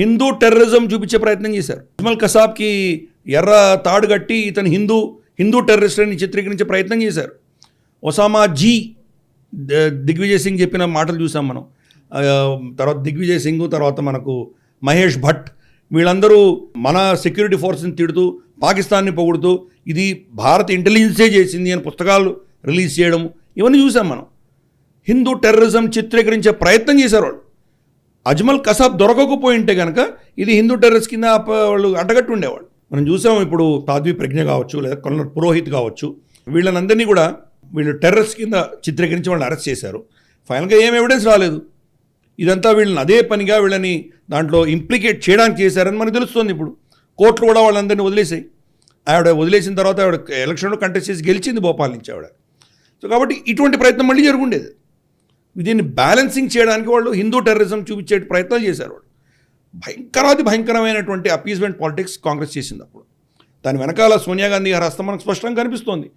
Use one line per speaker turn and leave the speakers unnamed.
Hindu terrorism చూపించే ప్రయత్నం చేశారు. అజ్మల్ కసాబ్కి ఎర్ర తాడు కట్టి ఇతను హిందూ టెర్రరిస్ట్ అని చిత్రీకరించే ప్రయత్నం చేశారు. ఒసామా జీ దిగ్విజయ్ సింగ్ చెప్పిన మాటలు చూసాం మనం. తర్వాత దిగ్విజయ్ సింగ్, తర్వాత మనకు మహేష్ భట్, వీళ్ళందరూ మన సెక్యూరిటీ ఫోర్స్ని తిడుతూ పాకిస్తాన్ని పొగుడుతూ ఇది భారత ఇంటెలిజెన్సే చేసింది అని పుస్తకాలు రిలీజ్ చేయడం, ఇవన్నీ చూసాం మనం. హిందూ టెర్రరిజం చిత్రీకరించే ప్రయత్నం చేశారు వాళ్ళు. అజ్మల్ కసాబ్ దొరకకపోయింటే కనుక ఇది హిందూ టెర్రరిస్ట్ కింద వాళ్ళు అడ్డగట్టు ఉండేవాళ్ళు. మనం చూసాం ఇప్పుడు తాద్వి ప్రజ్ఞ కావచ్చు, లేదా కొల్లర్ పురోహిత్ కావచ్చు, వీళ్ళనందరినీ కూడా వీళ్ళు టెర్రరిస్ట్ కింద చిత్రీకరించి వాళ్ళని అరెస్ట్ చేశారు. ఫైనల్గా ఏం ఎవిడెన్స్ రాలేదు. ఇదంతా వీళ్ళని అదే పనిగా వీళ్ళని దాంట్లో ఇంప్లికేట్ చేయడానికి చేశారని మనకు తెలుస్తుంది. ఇప్పుడు కోర్టులు కూడా వాళ్ళందరినీ వదిలేసాయి. ఆవిడ వదిలేసిన తర్వాత ఆవిడ ఎలక్షన్లో కంటెస్ట్ చేసి గెలిచింది భోపాల్ నుంచి ఆవిడ. సో కాబట్టి ఇటువంటి ప్రయత్నం మళ్ళీ జరుగుండేది. దీన్ని బ్యాలెన్సింగ్ చేయడానికి వాళ్ళు హిందూ టెర్రరిజం చూపించే ప్రయత్నాలు చేశారు. వాళ్ళు భయంకరమైనటువంటి అపీజ్మెంట్ పాలిటిక్స్ కాంగ్రెస్ చేసింది. అప్పుడు దాని వెనకాల సోనియా గాంధీ గారి హస్తం మనకు స్పష్టంగా కనిపిస్తోంది.